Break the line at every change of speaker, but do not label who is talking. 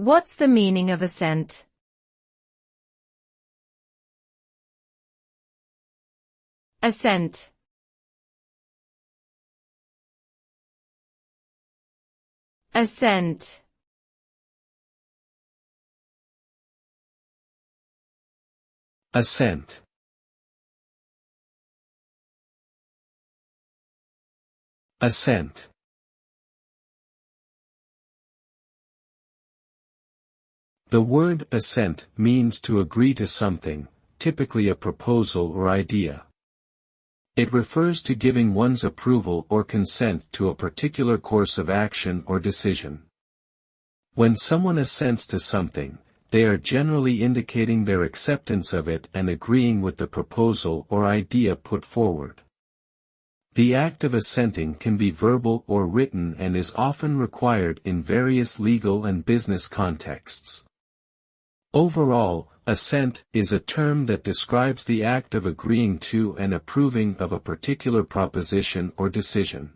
What's the meaning of assent? Assent. Assent.
Assent. Assent. The word assent means to agree to something, typically a proposal or idea. It refers to giving one's approval or consent to a particular course of action or decision. When someone assents to something, they are generally indicating their acceptance of it and agreeing with the proposal or idea put forward. The act of assenting can be verbal or written and is often required in various legal and business contexts. Overall, assent is a term that describes the act of agreeing to and approving of a particular proposition or decision.